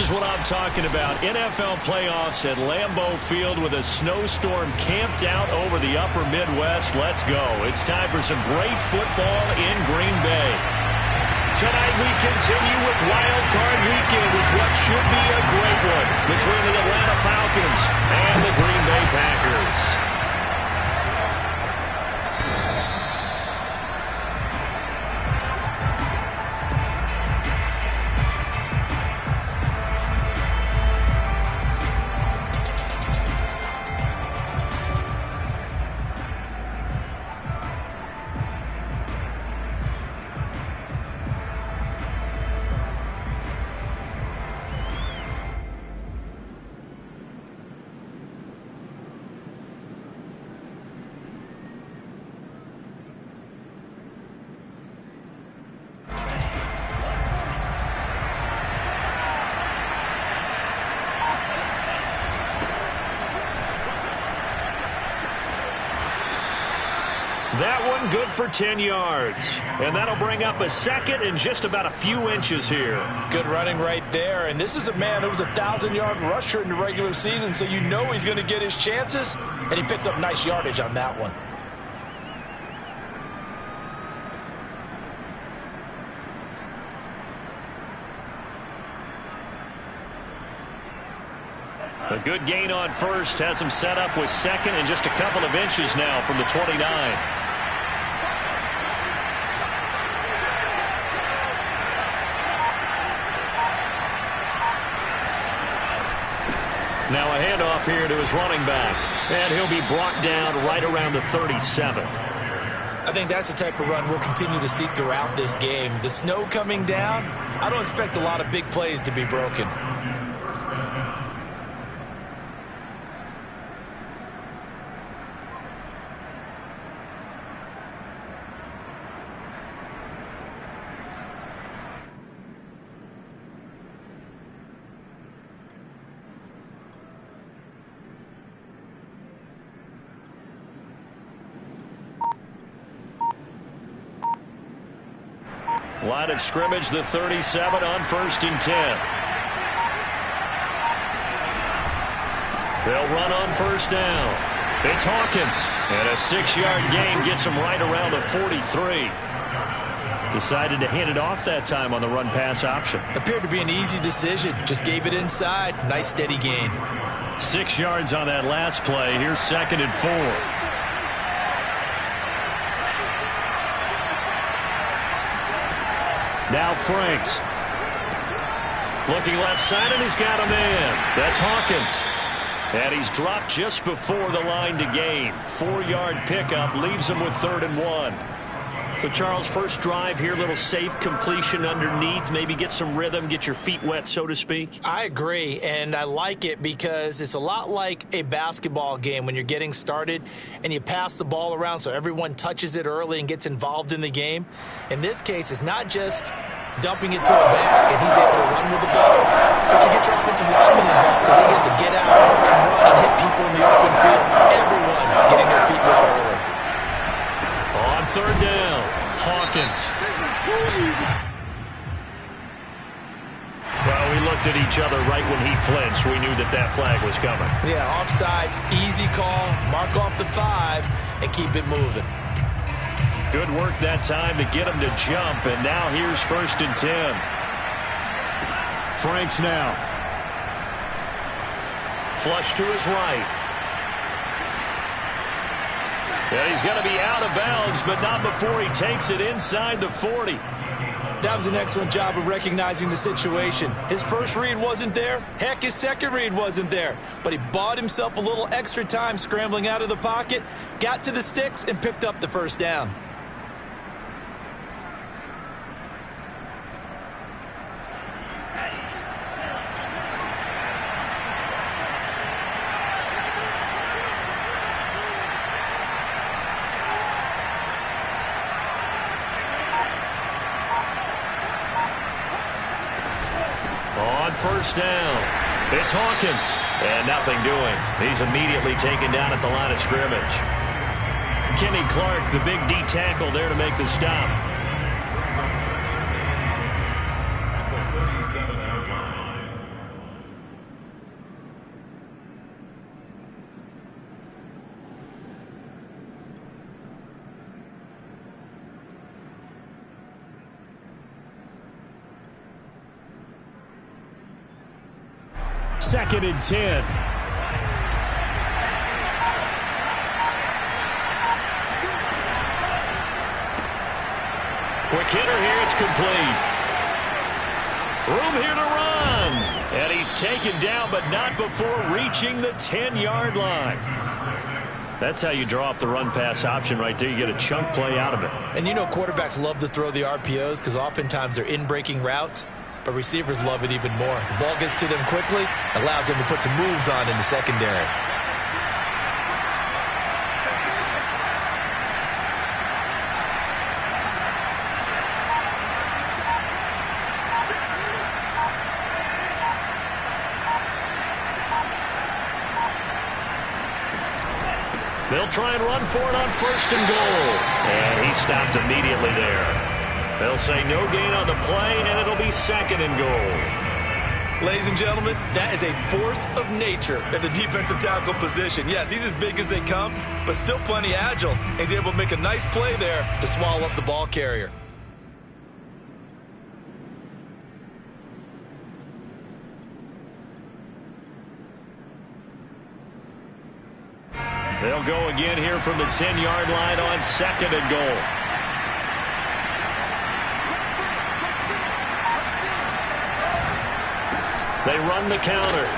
is what I'm talking about. NFL playoffs at Lambeau Field with a snowstorm camped out over the upper Midwest. Let's go. It's time for some great football in Green Bay. Tonight we continue with Wild Card Weekend with what should be a great one between the Atlanta Falcons and the Green Bay Packers. That one good for 10 yards. And that'll bring up a second and just about a few inches here. Good running right there. And this is a man who was a 1,000-yard rusher in the regular season, so you know he's going to get his chances. And he picks up nice yardage on that one. A good gain on first has him set up with second and just a couple of inches now from the 29. Now a handoff here to his running back. And he'll be brought down right around the 37. I think that's the type of run we'll continue to see throughout this game. The snow coming down, I don't expect a lot of big plays to be broken. Line of scrimmage, the 37 on 1st and 10. They'll run on first down. It's Hawkins. And a 6-yard gain gets him right around the 43. Decided to hand it off that time on the run-pass option. Appeared to be an easy decision. Just gave it inside. Nice steady gain. 6 yards on that last play. Here's 2nd and 4. Now Franks. Looking left side, and he's got a man. That's Hawkins. And he's dropped just before the line to gain. 4-yard pickup leaves him with 3rd and 1. So, Charles, first drive here, little safe completion underneath. Maybe get some rhythm, get your feet wet, so to speak. I agree, and I like it because it's a lot like a basketball game when you're getting started and you pass the ball around so everyone touches it early and gets involved in the game. In this case, it's not just dumping it to a back and he's able to run with the ball, but you get your offensive linemen involved because they get to get out and run and hit people in the open field. Everyone getting their feet wet early. On 3rd down, Hawkins. Well, we looked at each other right when he flinched. We knew that that flag was coming. Yeah, offsides, easy call, mark off the 5, and keep it moving. Good work that time to get him to jump, and now here's 1st and 10. Franks now. Flush to his right. And he's going to be out of bounds, but not before he takes it inside the 40. That was an excellent job of recognizing the situation. His first read wasn't there. Heck, his second read wasn't there. But he bought himself a little extra time scrambling out of the pocket, got to the sticks, and picked up the 1st down. On 1st down, it's Hawkins. And nothing doing. He's immediately taken down at the line of scrimmage. Kenny Clark, the big D tackle there to make the stop. 2nd and 10. Quick hitter here. It's complete. Room here to run. And he's taken down, but not before reaching the 10-yard line. That's how you draw up the run-pass option right there. You get a chunk play out of it. And you know quarterbacks love to throw the RPOs because oftentimes they're in-breaking routes, but receivers love it even more. The ball gets to them quickly, allows them to put some moves on in the secondary. They'll try and run for it on 1st and goal. And he stopped immediately there. They'll say no gain on the play, and it'll be 2nd and goal. Ladies and gentlemen, that is a force of nature at the defensive tackle position. Yes, he's as big as they come, but still plenty agile. He's able to make a nice play there to swallow up the ball carrier. They'll go again here from the 10-yard line on 2nd and goal. They run the counter.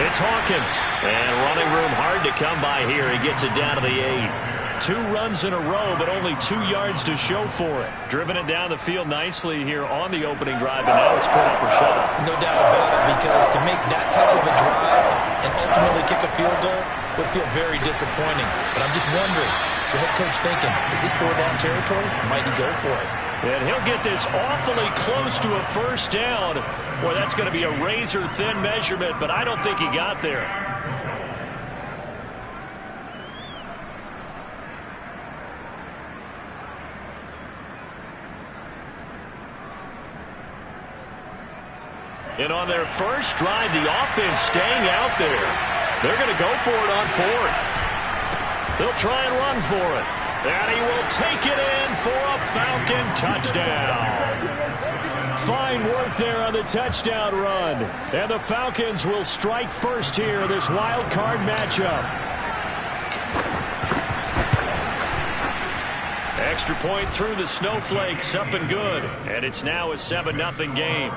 It's Hawkins. And running room hard to come by here. He gets it down to the 8. 2 runs in a row, but only 2 yards to show for it. Driven it down the field nicely here on the opening drive, and now it's put up or shut up. No doubt about it, because to make that type of a drive and ultimately kick a field goal would feel very disappointing. But I'm just wondering, is the head coach thinking, is this 4-down territory? Might he go for it? And he'll get this awfully close to a 1st down. Boy, that's going to be a razor-thin measurement, but I don't think he got there. And on their first drive, the offense staying out there. They're going to go for it on 4th. They'll try and run for it. And he will take it in for a Falcon touchdown. Fine work there on the touchdown run. And the Falcons will strike first here in this wild card matchup. Extra point through the Snowflakes, up and good. And it's now a 7-0 game.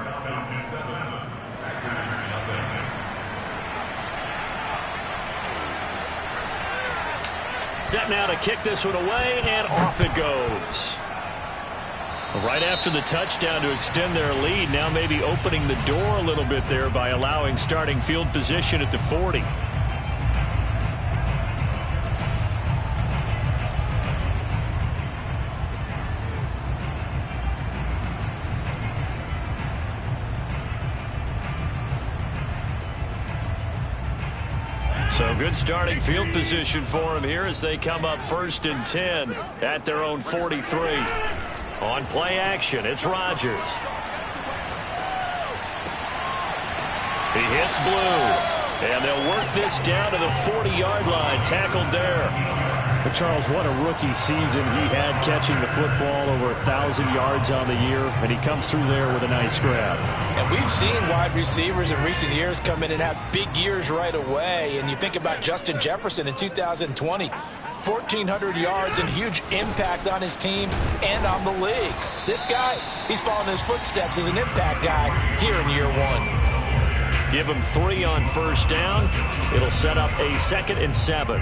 Set now to kick this one away, and off it goes. Right after the touchdown to extend their lead, now maybe opening the door a little bit there by allowing starting field position at the 40. So good starting field position for him here as they come up 1st and 10 at their own 43. On play action, it's Rodgers. He hits blue. And they'll work this down to the 40-yard line. Tackled there. But Charles, what a rookie season he had catching the football, over 1,000 yards on the year, and he comes through there with a nice grab. And we've seen wide receivers in recent years come in and have big years right away. And you think about Justin Jefferson in 2020, 1,400 yards and huge impact on his team and on the league. This guy, he's following his footsteps as an impact guy here in year 1. Give him 3 on 1st down. It'll set up a 2nd and 7.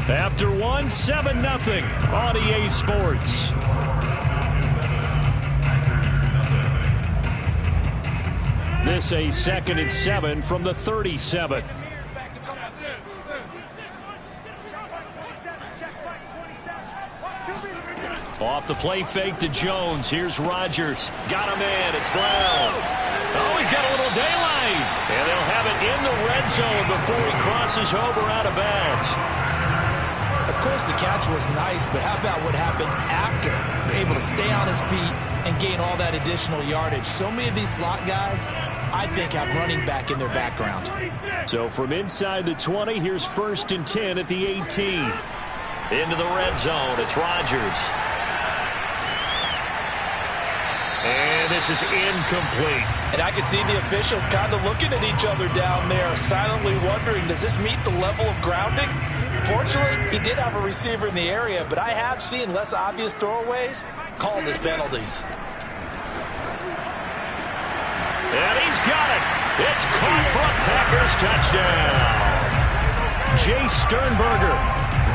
After 1, 7-0 on EA Sports. This a 2nd and 7 from the 37. Off the play fake to Jones. Here's Rodgers. Got him in. It's Brown. Oh, he's got a little daylight. And they'll have it in the red zone before he crosses over out of bounds. Of course, the catch was nice, but how about what happened after? Able to stay on his feet and gain all that additional yardage. So many of these slot guys, I think, have running back in their background. So from inside the 20, here's 1st and 10 at the 18. Into the red zone, it's Rodgers. And this is incomplete. And I can see the officials kind of looking at each other down there, silently wondering, does this meet the level of grounding? Fortunately, he did have a receiver in the area, but I have seen less obvious throwaways called as penalties. And he's got it. It's caught for a Packers touchdown. Jay Sternberger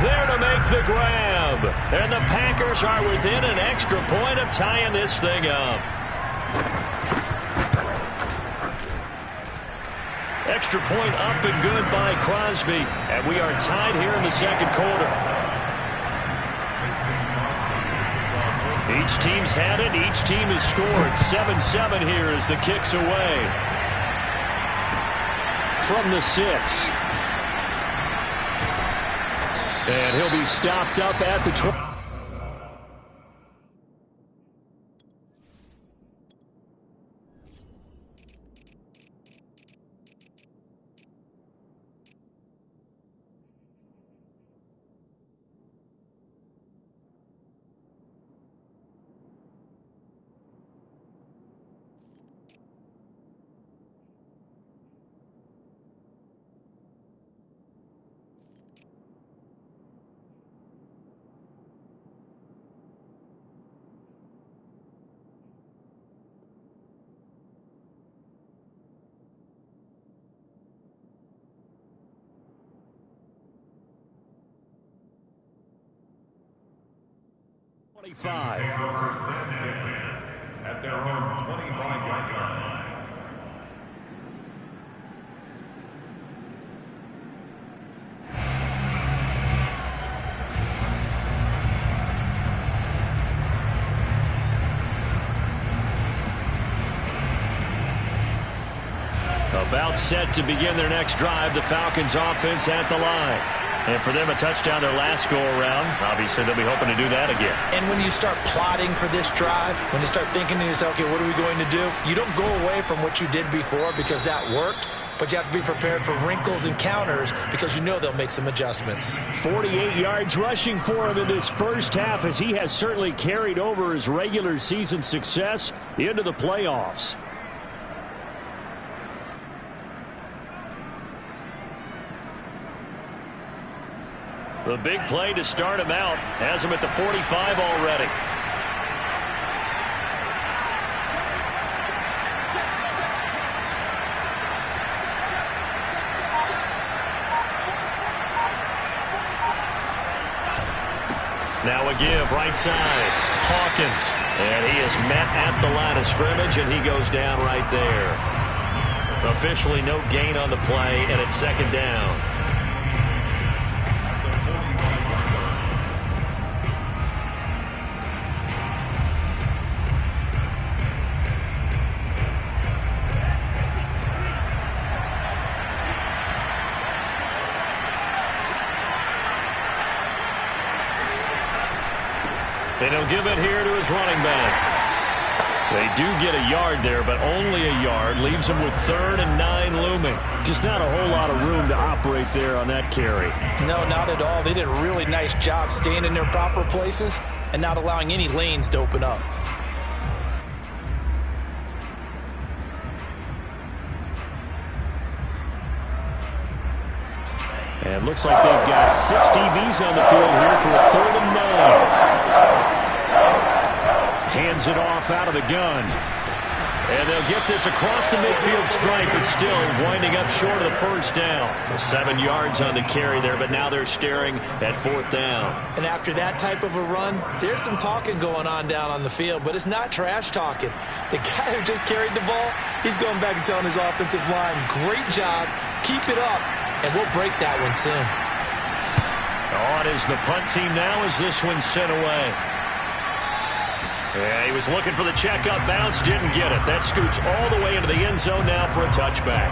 there to make the grab. And the Packers are within an extra point of tying this thing up. Extra point up and good by Crosby. And we are tied here in the second quarter. Each team's had it. Each team has scored. 7-7 here as the kick's away. From the 6. And he'll be stopped up at the 20. At their own 25-yard line. About set to begin their next drive, the Falcons offense at the line. And for them, a touchdown their last go-around. Obviously, they'll be hoping to do that again. And when you start plotting for this drive, when you start thinking to yourself, okay, what are we going to do? You don't go away from what you did before because that worked, but you have to be prepared for wrinkles and counters because you know they'll make some adjustments. 48 yards rushing for him in this first half as he has certainly carried over his regular season success into the playoffs. The big play to start him out has him at the 45 already. Now a give right side. Hawkins. And he is met at the line of scrimmage, and he goes down right there. Officially no gain on the play, and it's second down. And he'll give it here to his running back. They do get a yard there, but only a yard. Leaves him with 3rd and 9 looming. Just not a whole lot of room to operate there on that carry. No, not at all. They did a really nice job staying in their proper places and not allowing any lanes to open up. And looks like they've got 6 DBs on the field here for a 3rd and 9. Hands it off out of the gun. And they'll get this across the midfield stripe, but still winding up short of the first down. 7 yards on the carry there, but now they're staring at 4th down. And after that type of a run, there's some talking going on down on the field, but it's not trash talking. The guy who just carried the ball, he's going back and telling his offensive line, great job, keep it up, and we'll break that one soon. On is the punt team now as this one's sent away. Yeah, he was looking for the checkup bounce, didn't get it. That scoots all the way into the end zone now for a touchback.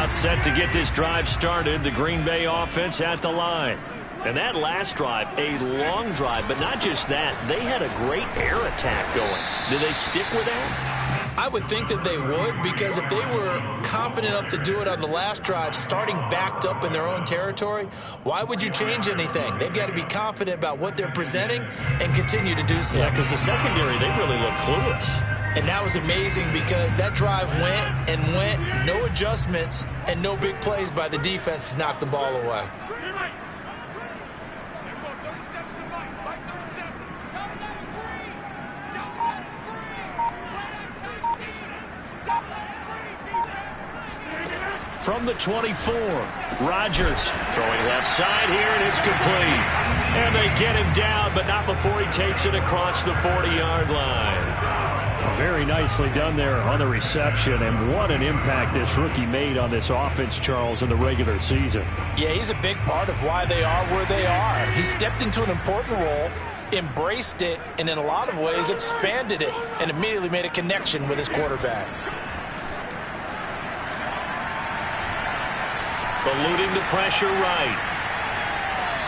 About set to get this drive started. The Green Bay offense at the line. And that last drive, a long drive, but not just that. They had a great air attack going. Do they stick with that? I would think that they would, because if they were confident enough to do it on the last drive, starting backed up in their own territory, why would you change anything? They've got to be confident about what they're presenting and continue to do so. Yeah, because the secondary, they really look clueless. And that was amazing because that drive went and went, no adjustments, and no big plays by the defense to knock the ball away. From the 24, Rodgers throwing left side here, and it's complete. And they get him down, but not before he takes it across the 40-yard line. Very nicely done there on the reception, and what an impact this rookie made on this offense, Charles, in the regular season. Yeah, he's a big part of why they are where they are. He stepped into an important role, embraced it, and in a lot of ways expanded it, and immediately made a connection with his quarterback. Eluding the pressure right.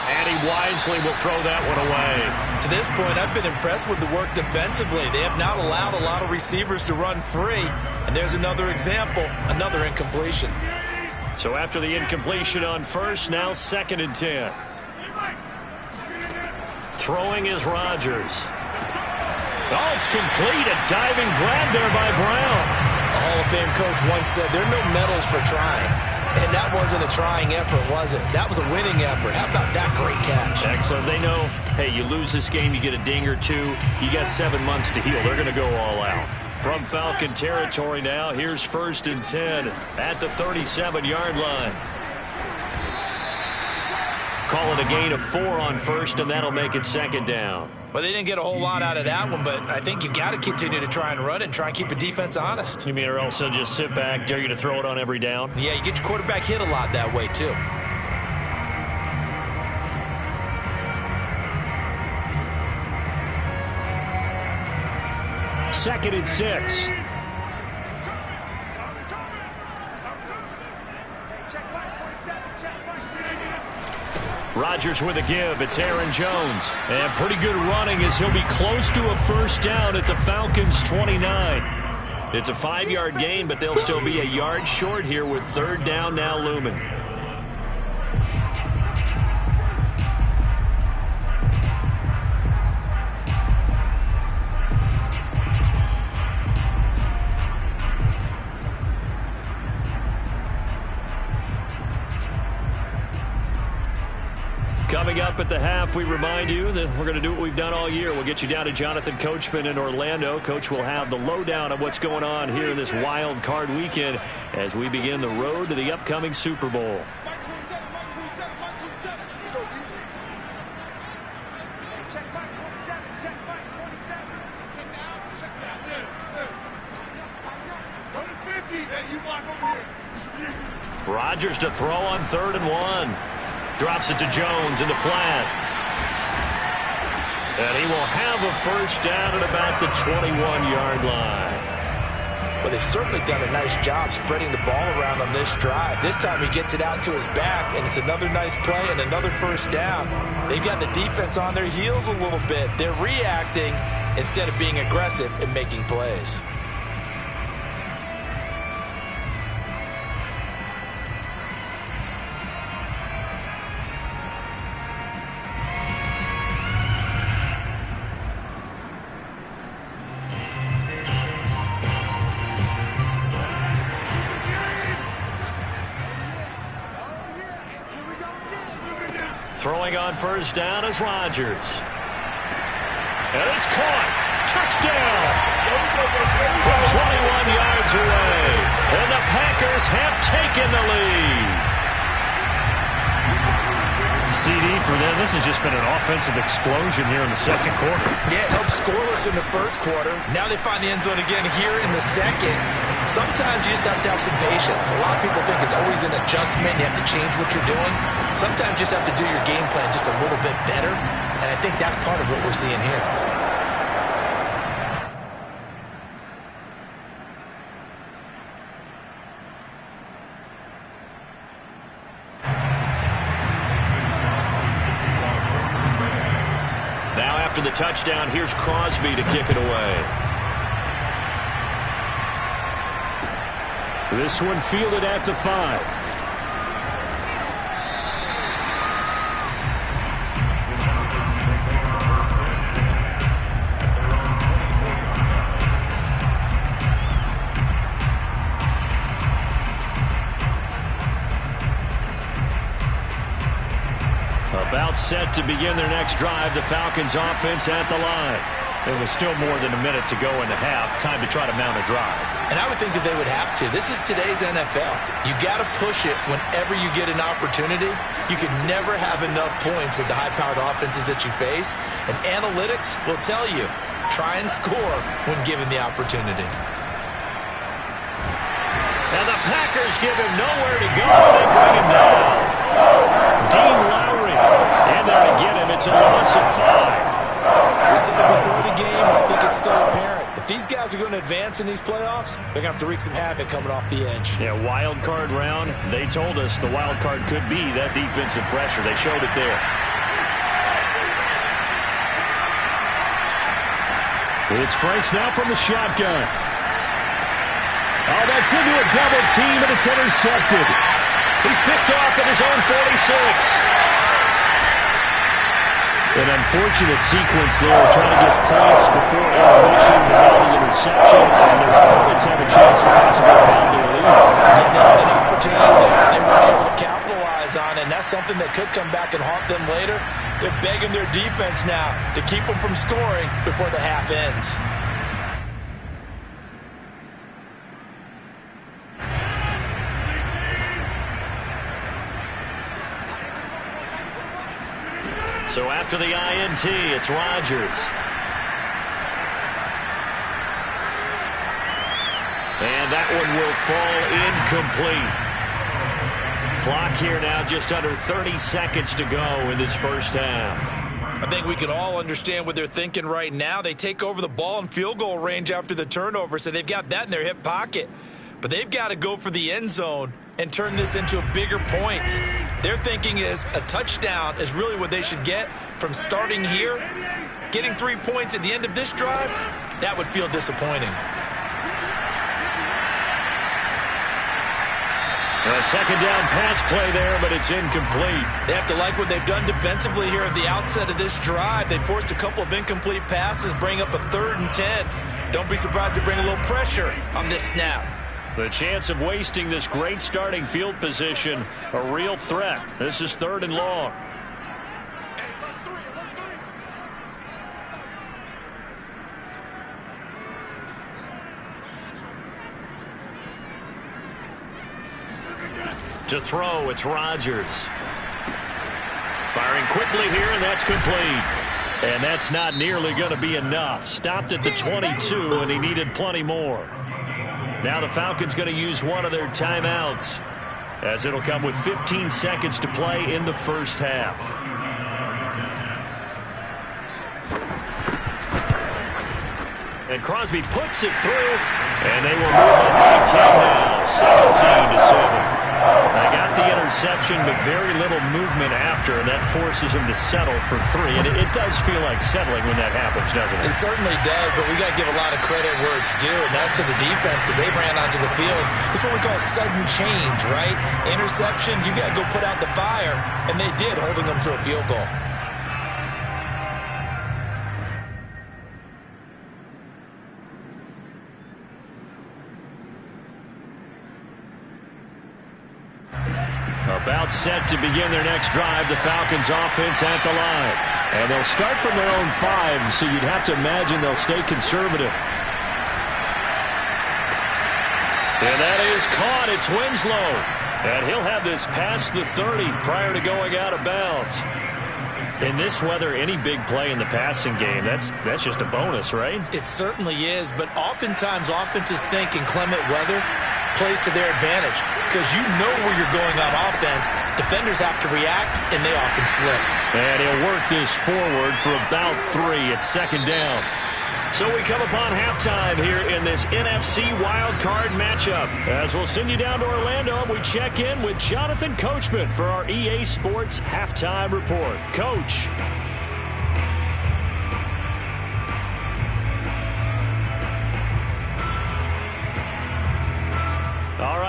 And he wisely will throw that one away. To this point, I've been impressed with the work defensively. They have not allowed a lot of receivers to run free. And there's another example, another incompletion. So after the incompletion on first, now 2nd and 10. Throwing is Rodgers. Oh, it's complete. A diving grab there by Brown. A Hall of Fame coach once said, there are no medals for trying. And that wasn't a trying effort, was it? That was a winning effort. How about that great catch? Excellent. They know, hey, you lose this game, you get a ding or two. You got 7 months to heal. They're going to go all out. From Falcon territory now, here's 1st and 10 at the 37-yard line. Call it a gain of 4 on first, and that'll make it 2nd down. Well, they didn't get a whole lot out of that one, but I think you got to continue to try and run it and try and keep the defense honest. You mean, or else they'll just sit back, dare you to throw it on every down? Yeah, you get your quarterback hit a lot that way, too. Second and 6. Rodgers with a give. It's Aaron Jones. And pretty good running as he'll be close to a first down at the Falcons' 29. It's a 5-yard gain, but they'll still be a yard short here with 3rd down now looming. Coming up at the half, we remind you that we're going to do what we've done all year. We'll get you down to Jonathan Coachman in Orlando. Coach will have the lowdown of what's going on here in this wild card weekend as we begin the road to the upcoming Super Bowl. Rodgers to throw on 3rd and 1. Drops it to Jones in the flat. And he will have a first down at about the 21-yard line. But they've certainly done a nice job spreading the ball around on this drive. This time he gets it out to his back, and it's another nice play and another first down. They've got the defense on their heels a little bit. They're reacting instead of being aggressive and making plays. Throwing on first down is Rodgers. And it's caught. Touchdown. From 21 yards away. And the Packers have taken the lead. CD for them. This has just been an offensive explosion here in the 2nd quarter. Yeah, held scoreless in the 1st quarter. Now they find the end zone again here in the 2nd. Sometimes you just have to have some patience. A lot of people think it's always an adjustment. You have to change what you're doing. Sometimes you just have to do your game plan just a little bit better. And I think that's part of what we're seeing here. the touchdown. Here's Crosby to kick it away. This one fielded at the 5. About set to begin their next drive. The Falcons offense at the line. There was still more than a minute to go in the half. Time to try to mount a drive. And I would think that they would have to. This is today's NFL. You got to push it whenever you get an opportunity. You can never have enough points with the high-powered offenses that you face. And analytics will tell you, try and score when given the opportunity. And the Packers give him nowhere to go. They bring him down. Dean Lowry in there to get him. It's a loss of 5. We said it before the game, and I think it's still apparent. If these guys are going to advance in these playoffs, they're going to have to wreak some havoc coming off the edge. Yeah, wild card round. They told us the wild card could be that defensive pressure. They showed it there. It's Franks now from the shotgun. Oh, that's into a double team, and it's intercepted. He's picked off at his own 46. An unfortunate sequence there, trying to get points before intermission, without the interception, and their opponents have a chance to possibly pound their lead. Yeah, they had an opportunity there they weren't able to capitalize on, and that's something that could come back and haunt them later. They're begging their defense now to keep them from scoring before the half ends. So after the INT, it's Rodgers. And that one will fall incomplete. Clock here now just under 30 seconds to go in this first half. I think we can all understand what they're thinking right now. They take over the ball in field goal range after the turnover, so they've got that in their hip pocket. But they've got to go for the end zone and turn this into a bigger points. Their thinking is a touchdown is really what they should get from starting here. Getting 3 points at the end of this drive, that would feel disappointing. A second down pass play there, but it's incomplete. They have to like what they've done defensively here at the outset of this drive. They forced a couple of incomplete passes, bring up a 3rd and 10. Don't be surprised to bring a little pressure on this snap. The chance of wasting this great starting field position, a real threat. This is 3rd and long. To throw, it's Rodgers. Firing quickly here, and that's complete. And that's not nearly going to be enough. Stopped at the 22, and he needed plenty more. Now the Falcons going to use one of their timeouts, as it'll come with 15 seconds to play in the first half. And Crosby puts it through, and they will move up by 10 now, 17-7. They got the interception, but very little movement after, and that forces him to settle for 3. And it does feel like settling when that happens, doesn't it? It certainly does, but we got to give a lot of credit where it's due, and that's to the defense because they ran onto the field. It's what we call sudden change, right? Interception, you got to go put out the fire, and they did, holding them to a field goal. About set to begin their next drive, the Falcons offense at the line. And they'll start from their own 5, so you'd have to imagine they'll stay conservative. And that is caught. It's Winslow. And he'll have this past the 30 prior to going out of bounds. In this weather, any big play in the passing game, that's just a bonus, right? It certainly is, but oftentimes offenses think inclement weather plays to their advantage because you know where you're going on offense. Defenders have to react, and they often slip. And he'll work this forward for about 3. It's 2nd down. So we come upon halftime here in this NFC wildcard matchup. As we'll send you down to Orlando, we check in with Jonathan Coachman for our EA Sports Halftime Report. Coach.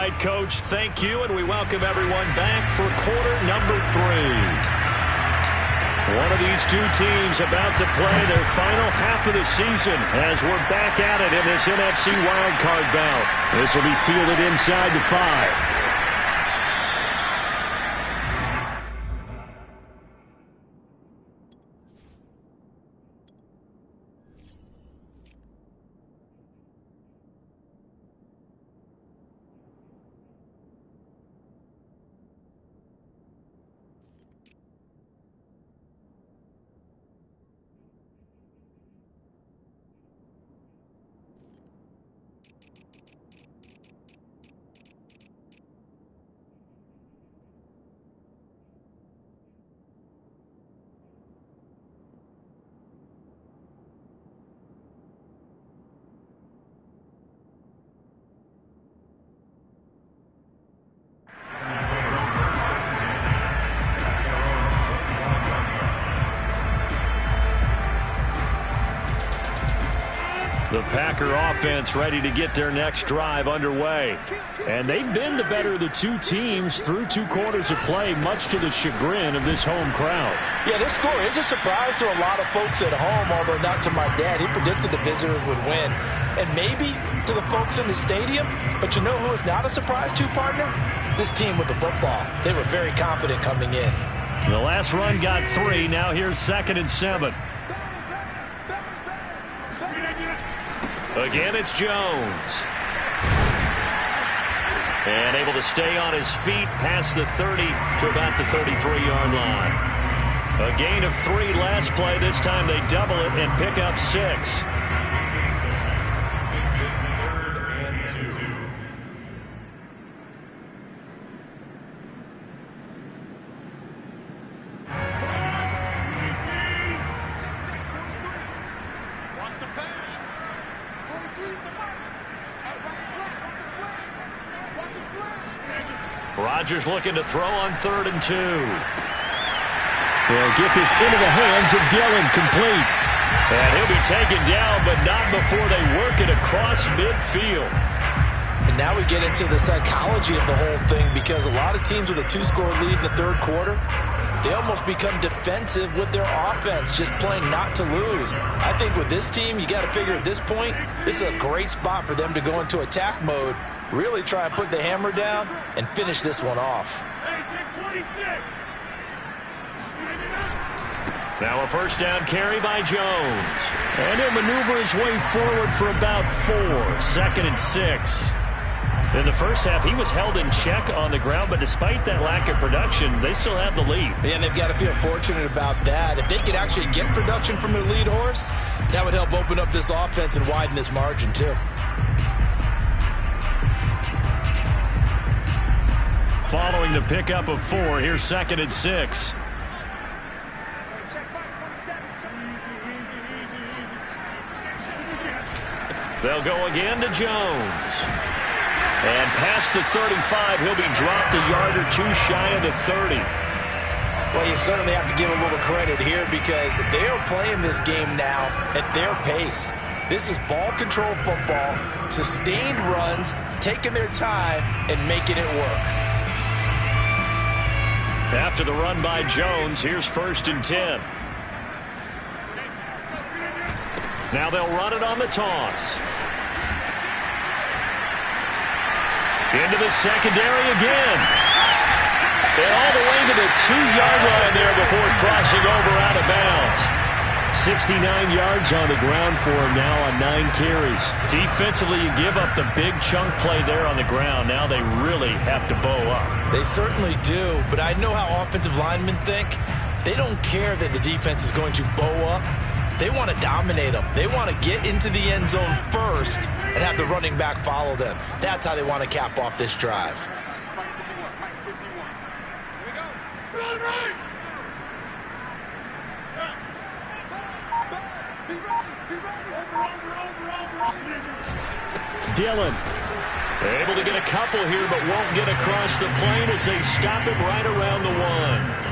right, Coach, thank you, and we welcome everyone back for quarter number 3. One of these two teams about to play their final half of the season as we're back at it in this NFC wildcard bout. This will be fielded inside the 5. The Packer offense ready to get their next drive underway. And they've been the better of the two teams through 2 quarters of play, much to the chagrin of this home crowd. Yeah, this score is a surprise to a lot of folks at home, although not to my dad. He predicted the visitors would win. And maybe to the folks in the stadium. But you know who is not a surprise to, partner? This team with the football. They were very confident coming in. The last run got 3. Now here's 2nd and 7. Again, it's Jones. And able to stay on his feet past the 30 to about the 33-yard line. A gain of 3 last play. This time they double it and pick up 6. Rodgers looking to throw on 3rd and 2. They'll get this into the hands of Dillon, complete. And he'll be taken down, but not before they work it across midfield. And now we get into the psychology of the whole thing, because a lot of teams with a 2-score lead in the 3rd quarter, they almost become defensive with their offense, just playing not to lose. I think with this team, you got to figure at this point, this is a great spot for them to go into attack mode, really try and put the hammer down and finish this one off. Now a first down carry by Jones. And he'll maneuver his way forward for about 4. 2nd and 6. In the first half, he was held in check on the ground, but despite that lack of production, they still have the lead. And they've got to feel fortunate about that. If they could actually get production from their lead horse, that would help open up this offense and widen this margin too. Following the pickup of 4, here's 2nd and 6. They'll go again to Jones. And past the 35, he'll be dropped a yard or 2 shy of the 30. Well, you certainly have to give a little credit here, because they are playing this game now at their pace. This is ball control football, sustained runs, taking their time and making it work. After the run by Jones, here's 1st and 10. Now they'll run it on the toss. Into the secondary again. And all the way to the 2-yard line there before crossing over out of bounds. 69 yards on the ground for him now on 9 carries. Defensively, you give up the big chunk play there on the ground. Now they really have to bow up. They certainly do, but I know how offensive linemen think. They don't care that the defense is going to bow up. They want to dominate them. They want to get into the end zone first and have the running back follow them. That's how they want to cap off this drive. Dillon. Able to get a couple here, but won't get across the plane as they stop him right around the 1.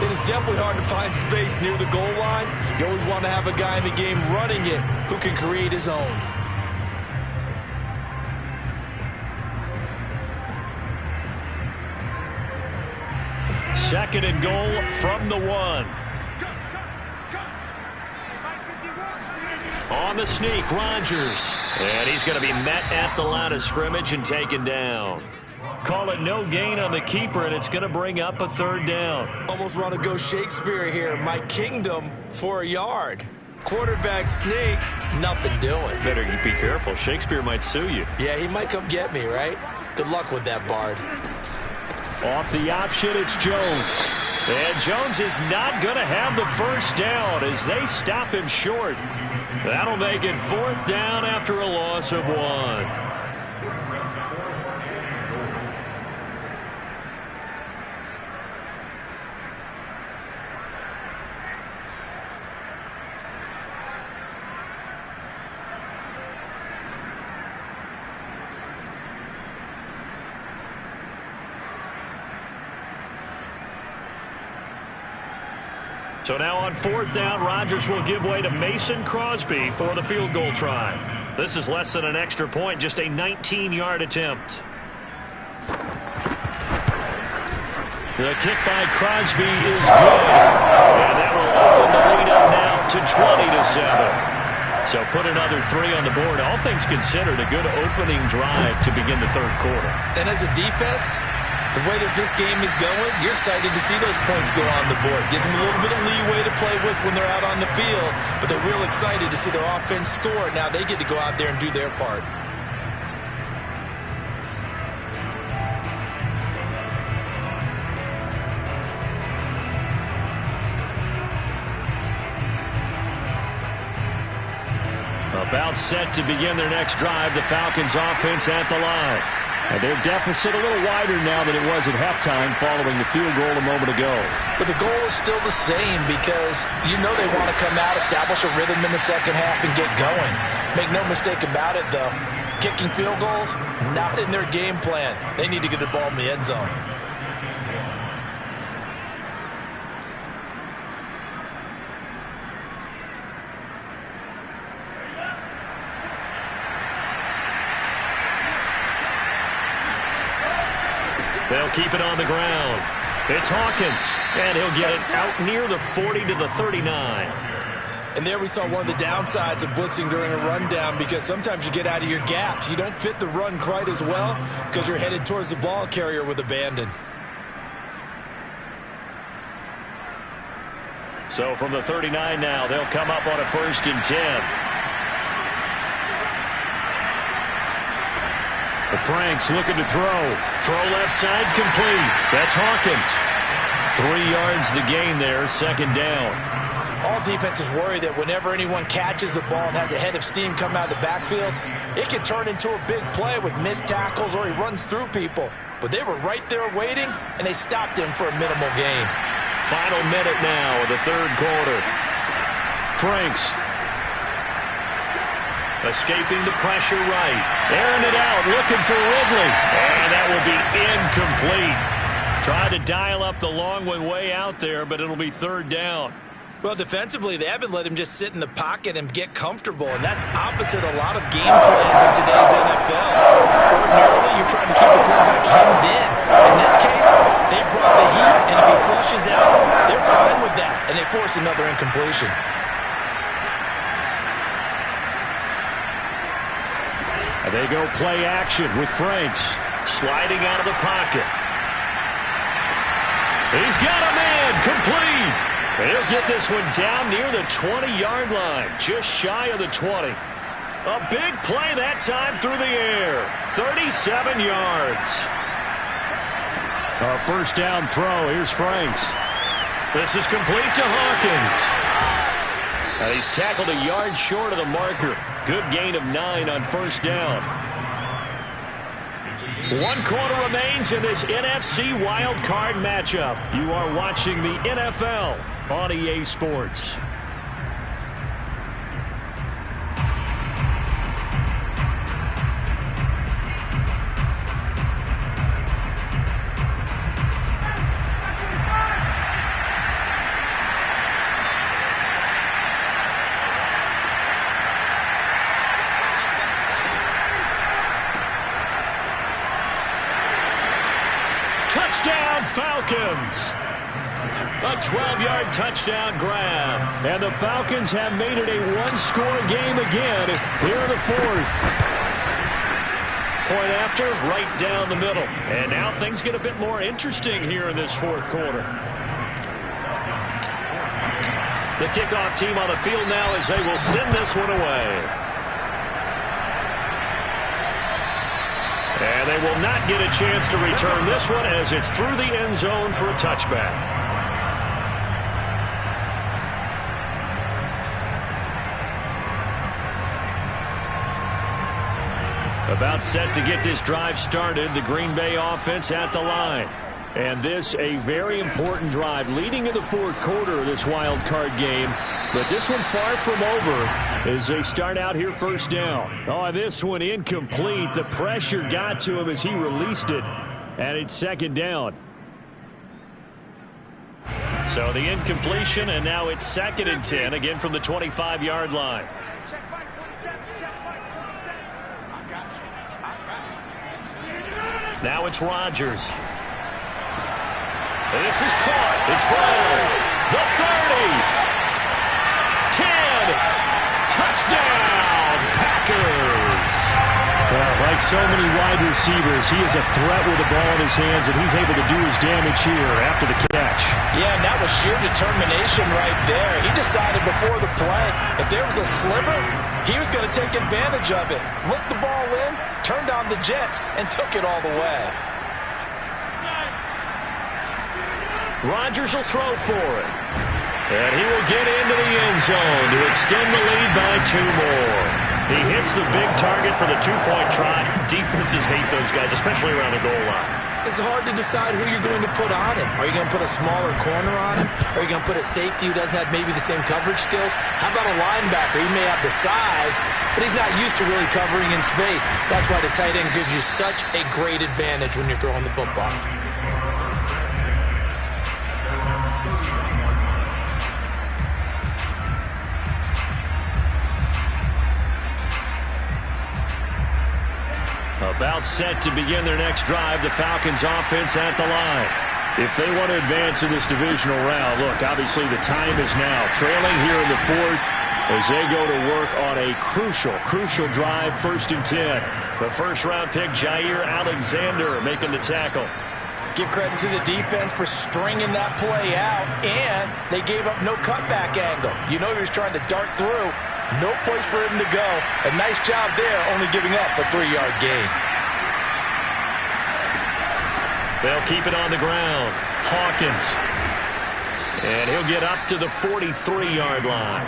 It is definitely hard to find space near the goal line. You always want to have a guy in the game running it who can create his own. 2nd and goal from the 1. On the sneak, Rodgers. And he's going to be met at the line of scrimmage and taken down. Call it no gain on the keeper, and it's going to bring up a 3rd down. Almost want to go Shakespeare here. My kingdom for a yard. Quarterback sneak, nothing doing. Better be careful. Shakespeare might sue you. Yeah, he might come get me, right? Good luck with that, Bard. Off the option, it's Jones. And Jones is not going to have the first down as they stop him short. That'll make it 4th down after a loss of 1. So now on 4th down, Rodgers will give way to Mason Crosby for the field goal try. This is less than an extra point, just a 19-yard attempt. The kick by Crosby is good. And that will open the lead up now to 20-7. So put another 3 on the board. All things considered, a good opening drive to begin the 3rd quarter. And as a defense, the way that this game is going, you're excited to see those points go on the board. Gives them a little bit of leeway to play with when they're out on the field, but they're real excited to see their offense score. Now they get to go out there and do their part. About set to begin their next drive, the Falcons offense at the line. And their deficit a little wider now than it was at halftime following the field goal a moment ago. But the goal is still the same because you know they want to come out, establish a rhythm in the second half, and get going. Make no mistake about it, though. Kicking field goals, not in their game plan. They need to get the ball in the end zone. They'll keep it on the ground. It's Hawkins, and he'll get it out near the 40 to the 39. And there we saw one of the downsides of blitzing during a rundown because sometimes you get out of your gaps. You don't fit the run quite as well because you're headed towards the ball carrier with abandon. So from the 39 now, they'll come up on a 1st and 10. Franks looking to throw. Throw left side complete. That's Hawkins. 3 yards the gain there, 2nd down. All defenses worry that whenever anyone catches the ball and has a head of steam come out of the backfield, it can turn into a big play with missed tackles or he runs through people. But they were right there waiting, and they stopped him for a minimal gain. Final minute now of the 3rd quarter. Franks escaping the pressure right. Airing it out, looking for Ridley. And that will be incomplete. Tried to dial up the long one way out there, but it'll be 3rd down. Well, defensively, they haven't let him just sit in the pocket and get comfortable, and that's opposite a lot of game plans in today's NFL. Ordinarily, you're trying to keep the quarterback hemmed in. In this case, they brought the heat, and if he flushes out, they're fine with that, and they force another incompletion. And they go play action with Franks sliding out of the pocket. He's got a man, complete. He'll get this one down near the 20-yard line, just shy of the 20. A big play that time through the air, 37 yards. A 1st down throw, here's Franks. This is complete to Hawkins. And he's tackled a yard short of the marker. Good gain of 9 on 1st down. 1 quarter remains in this NFC wild card matchup. You are watching the NFL on EA Sports. Touchdown, Falcons. A 12-yard touchdown grab. And the Falcons have made it a one-score game again here in the fourth. Point after, right down the middle. And now things get a bit more interesting here in this fourth quarter. The kickoff team on the field now as they will send this one away. And they will not get a chance to return this one as it's through the end zone for a touchback. About set to get this drive started, the Green Bay offense at the line. And this a very important drive leading in the fourth quarter of this wild card game. But this one far from over as they start out here first down. Oh, this one incomplete. The pressure got to him as he released it. And it's second down. So the incompletion, and now it's 2nd and 10, again from the 25-yard line. Now it's Rodgers. This is caught. It's Brown. The 30. 10. Touchdown, Packers. Well, like so many wide receivers, he is a threat with the ball in his hands, and he's able to do his damage here after the catch. Yeah, and that was sheer determination right there. He decided before the play, if there was a sliver, he was going to take advantage of it. Looked the ball in, turned on the Jets, and took it all the way. Rodgers will throw for it. And he will get into the end zone to extend the lead by 2 more. He hits the big target for the 2-point try. Defenses hate those guys, especially around the goal line. It's hard to decide who you're going to put on him. Are you going to put a smaller corner on him? Are you going to put a safety who doesn't have maybe the same coverage skills? How about a linebacker? He may have the size, but he's not used to really covering in space. That's why the tight end gives you such a great advantage when you're throwing the football. About set to begin their next drive, the Falcons offense at the line. If they want to advance in this divisional round, look, obviously the time is now. Trailing here in the fourth as they go to work on a crucial drive, 1st and 10. The first-round pick, Jair Alexander, making the tackle. Give credit to the defense for stringing that play out, and they gave up no cutback angle. You know he was trying to dart through. No place for him to go. A nice job there, only giving up a 3-yard gain. They'll keep it on the ground. Hawkins. And he'll get up to the 43-yard line.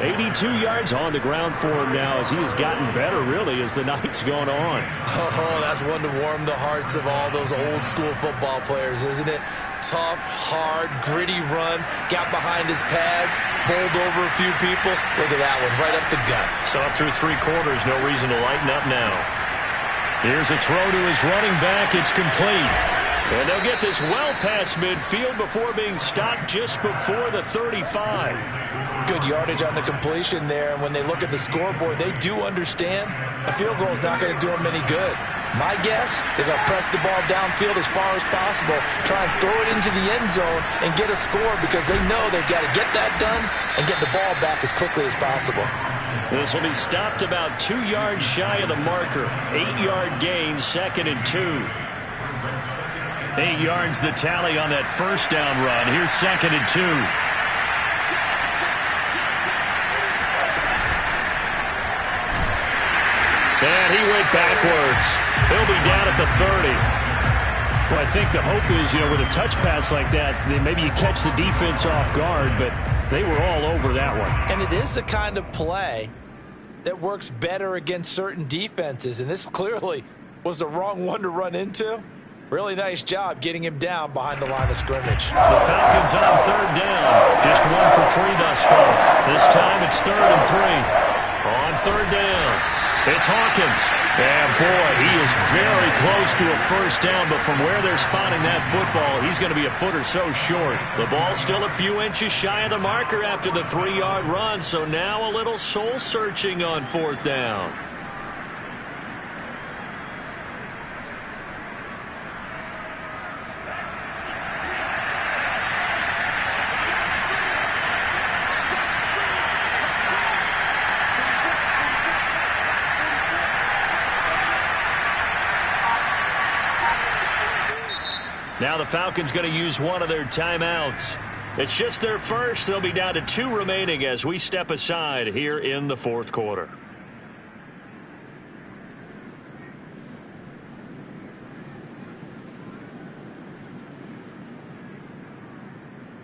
82 yards on the ground for him now as he has gotten better, really, as the night's gone on. Oh, that's one to warm the hearts of all those old-school football players, isn't it? Tough, hard, gritty run, got behind his pads, bowled over a few people. Look at that one, right up the gut. So up through 3 quarters, no reason to lighten up now. Here's a throw to his running back. It's complete. And they'll get this well past midfield before being stopped just before the 35. Good yardage on the completion there. And when they look at the scoreboard, they do understand a field goal is not going to do them any good. My guess, they're going to press the ball downfield as far as possible, try and throw it into the end zone and get a score because they know they've got to get that done and get the ball back as quickly as possible. This will be stopped about 2 yards shy of the marker. 8-yard gain, 2nd and 2. 8 yards the tally on that first down run. Here's 2nd and 2. And he went backwards. He'll be down at the 30. Well, I think the hope is, with a touch pass like that, then maybe you catch the defense off guard, but they were all over that one. And it is the kind of play that works better against certain defenses, and this clearly was the wrong one to run into. Really nice job getting him down behind the line of scrimmage. The Falcons on 3rd down. Just 1 for 3 thus far. This time it's 3rd and 3. On 3rd down, it's Hawkins. And boy, he is very close to a first down, but from where they're spotting that football, he's going to be a foot or so short. The ball's still a few inches shy of the marker after the 3-yard run, so now a little soul-searching on 4th down. Now the Falcons going to use one of their timeouts. It's just their first. They'll be down to 2 remaining as we step aside here in the fourth quarter.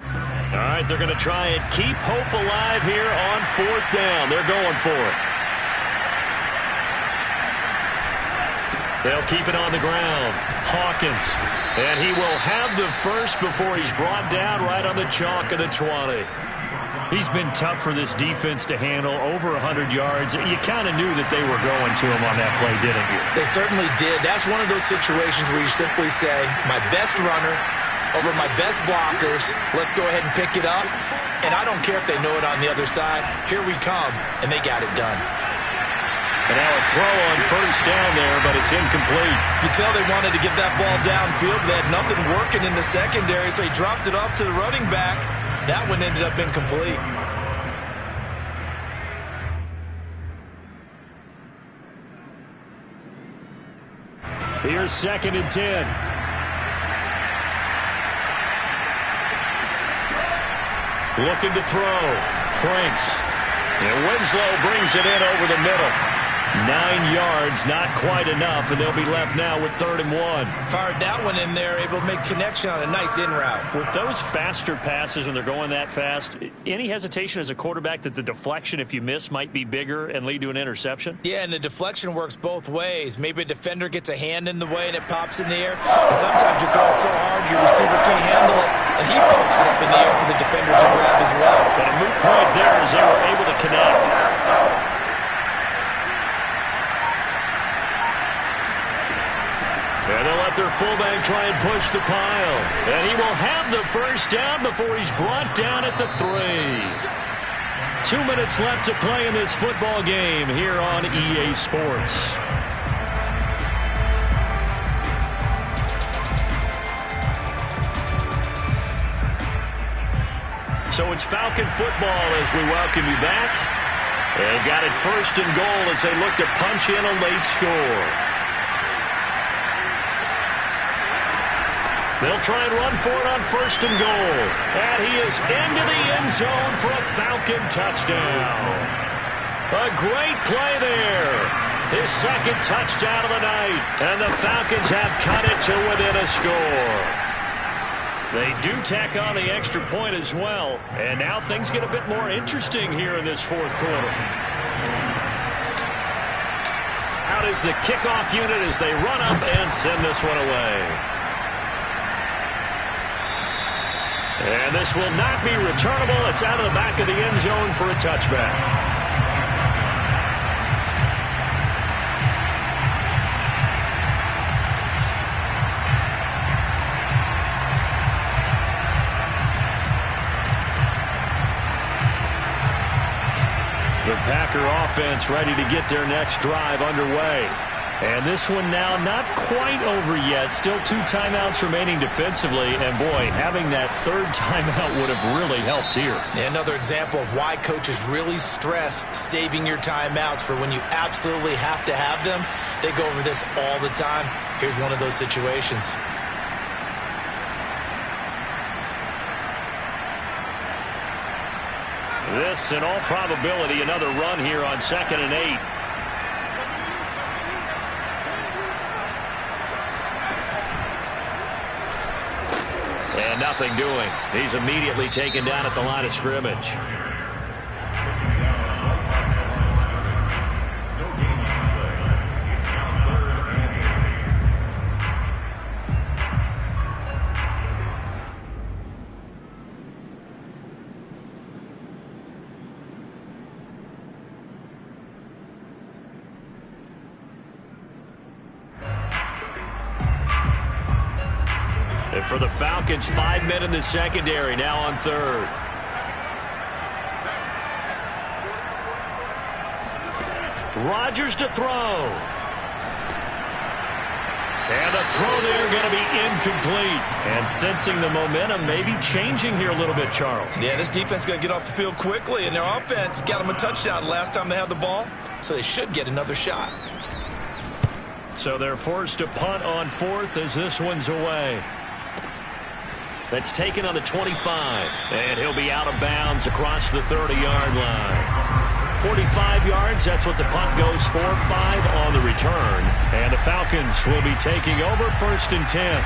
All right, they're going to try and keep hope alive here on 4th down. They're going for it. They'll keep it on the ground. Hawkins. And he will have the first before he's brought down right on the chalk of the 20. He's been tough for this defense to handle, over 100 yards. You kind of knew that they were going to him on that play, didn't you? They certainly did. That's one of those situations where you simply say, my best runner over my best blockers. Let's go ahead and pick it up. And I don't care if they know it on the other side. Here we come, and they got it done. And now a throw on 1st down there, but it's incomplete. You can tell they wanted to get that ball downfield, but they had nothing working in the secondary, so he dropped it off to the running back. That one ended up incomplete. Here's 2nd and 10. Looking to throw. Franks. And Winslow brings it in over the middle. 9 yards, not quite enough, and they'll be left now with 3rd and 1. Fired that one in there, able to make connection on a nice in route. With those faster passes, when they're going that fast, any hesitation as a quarterback that the deflection, if you miss, might be bigger and lead to an interception? Yeah, and the deflection works both ways. Maybe a defender gets a hand in the way and it pops in the air. And sometimes you throw it so hard your receiver can't handle it, and he pumps it up in the air for the defenders to grab as well. But a moot point there as they were able to connect. And they'll let their fullback try and push the pile. And he will have the 1st down before he's brought down at the 3. 2 minutes left to play in this football game here on EA Sports. So it's Falcon football as we welcome you back. They've got it 1st and goal as they look to punch in a late score. They'll try and run for it on 1st and goal. And he is into the end zone for a Falcon touchdown. A great play there. His 2nd touchdown of the night. And the Falcons have cut it to within a score. They do tack on the extra point as well. And now things get a bit more interesting here in this 4th quarter. Out is the kickoff unit as they run up and send this one away. And this will not be returnable. It's out of the back of the end zone for a touchback. The Packer offense ready to get their next drive underway. And this one now not quite over yet. Still 2 timeouts remaining defensively. And, boy, having that 3rd timeout would have really helped here. Another example of why coaches really stress saving your timeouts for when you absolutely have to have them. They go over this all the time. Here's one of those situations. This, in all probability, another run here on 2nd and 8. And nothing doing. He's immediately taken down at the line of scrimmage. And for the Falcons, 5 men in the secondary, now on 3rd. Rodgers to throw. And the throw there going to be incomplete. And sensing the momentum maybe changing here a little bit, Charles. Yeah, this defense is going to get off the field quickly, and their offense got them a touchdown last time they had the ball, so they should get another shot. So they're forced to punt on 4th as this one's away. That's taken on the 25. And he'll be out of bounds across the 30-yard line. 45 yards, that's what the punt goes for. 5 on the return. And the Falcons will be taking over 1st and 10.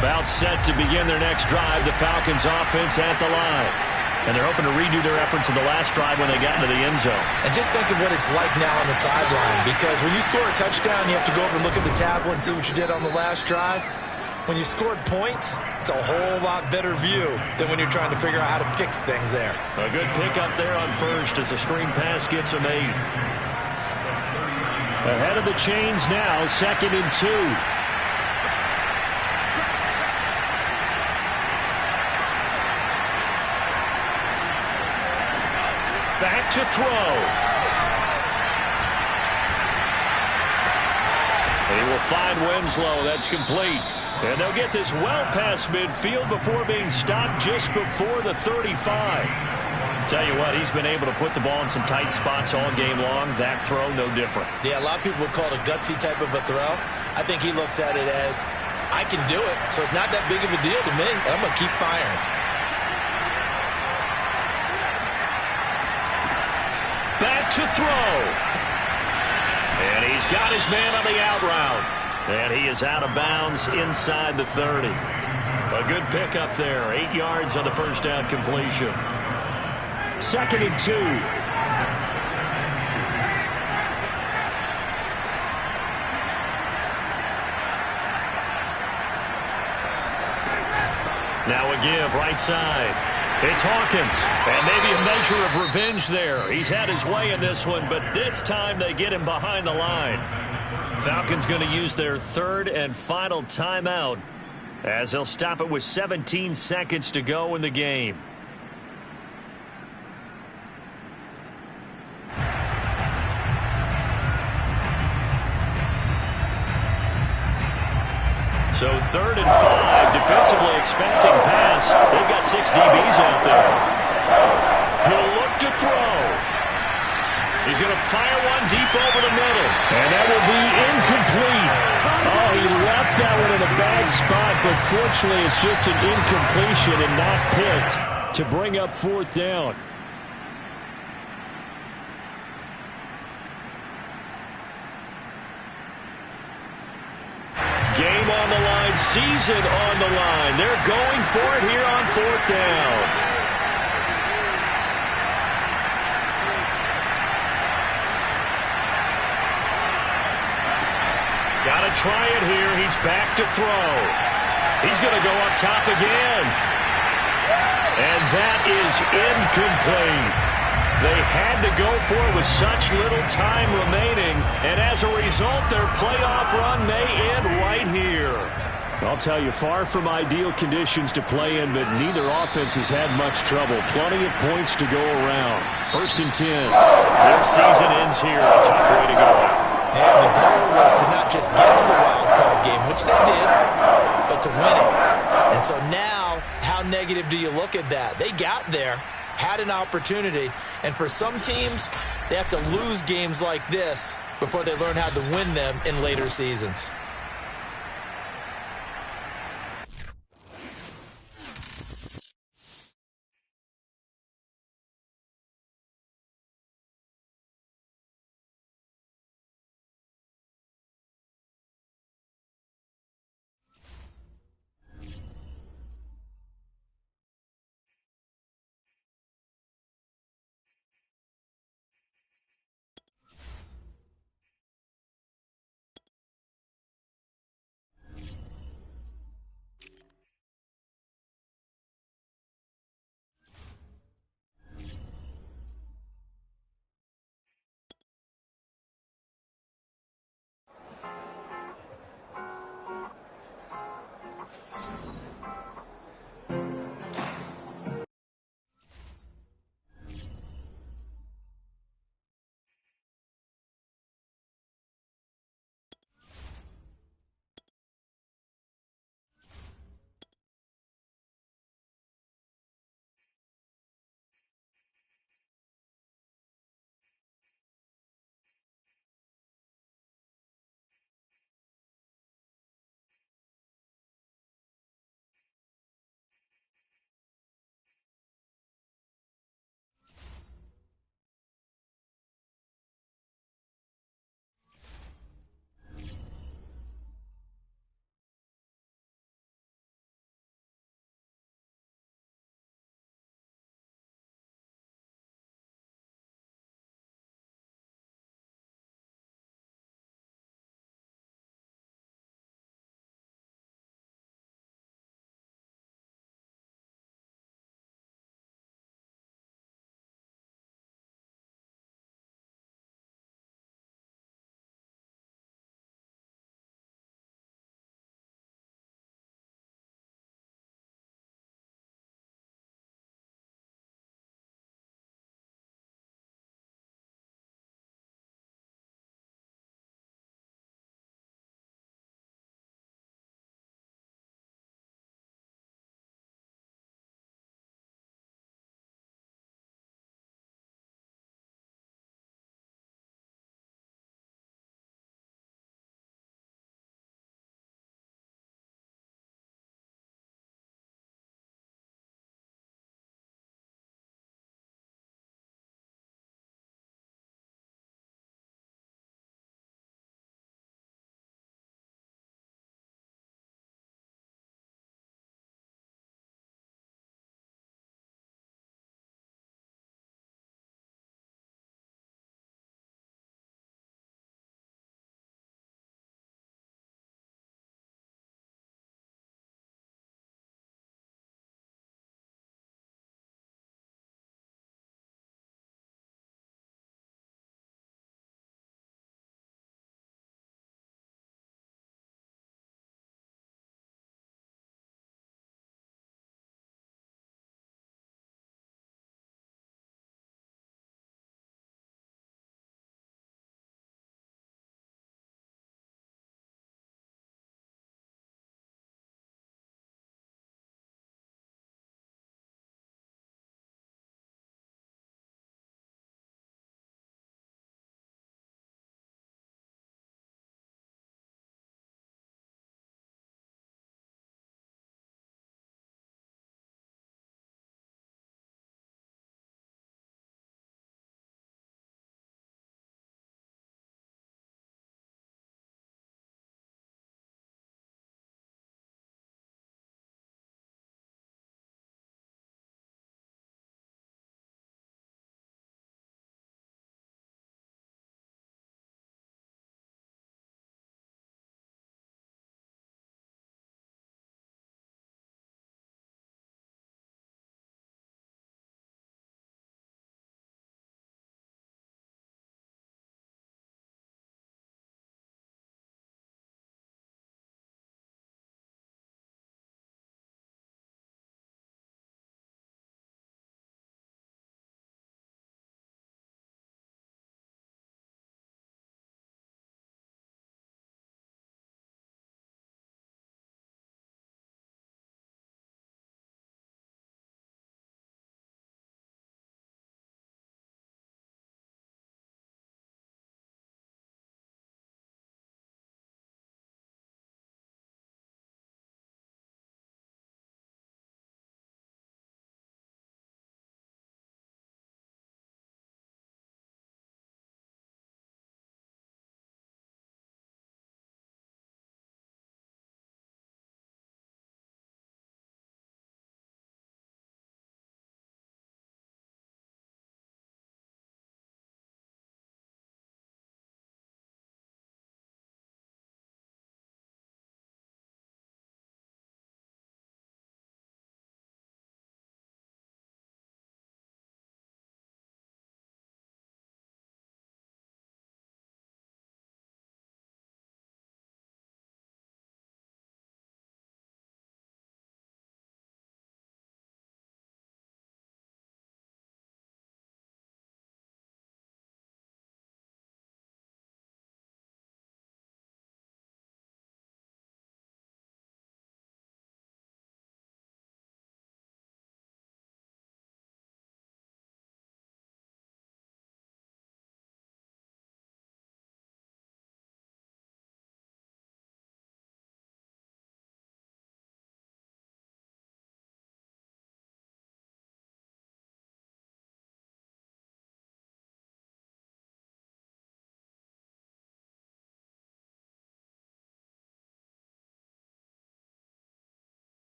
About set to begin their next drive, the Falcons offense at the line. And they're hoping to redo their efforts in the last drive when they got into the end zone. And just think of what it's like now on the sideline, because when you score a touchdown, you have to go over and look at the tablet and see what you did on the last drive. When you scored points, it's a whole lot better view than when you're trying to figure out how to fix things there. A good pickup there on first as the screen pass gets a made. Ahead of the chains now, 2nd and 2. Back to throw. He will find Winslow. That's complete. And they'll get this well past midfield before being stopped just before the 35. Tell you what, he's been able to put the ball in some tight spots all game long. That throw, no different. Yeah, a lot of people would call it a gutsy type of a throw. I think he looks at it as, I can do it, so it's not that big of a deal to me, and I'm going to keep firing. Back to throw. And he's got his man on the out route. And he is out of bounds inside the 30. A good pickup there. 8 yards on the first down completion. 2nd and 2. Now a give right side. It's Hawkins, and maybe a measure of revenge there. He's had his way in this one, but this time they get him behind the line. Falcons going to use their 3rd and final timeout as they'll stop it with 17 seconds to go in the game. So 3rd and 5, defensively expecting pass. They've got 6 DBs out there. He'll look to throw. He's going to fire one deep over the middle. And that will be incomplete. Oh, he left that one in a bad spot, but fortunately it's just an incompletion and not picked to bring up 4th down. Game on the line, season on the line. They're going for it here on 4th down. Got to try it here. He's back to throw. He's going to go up top again. And that is incomplete. They had to go for it with such little time remaining, and as a result, their playoff run may end right here. I'll tell you, far from ideal conditions to play in, but neither offense has had much trouble. Plenty of points to go around. 1st and 10. Their season ends here. A tough way to go. And the goal was to not just get to the wild card game, which they did, but to win it. And so now, how negative do you look at that? They got there, had an opportunity, and for some teams, they have to lose games like this before they learn how to win them in later seasons.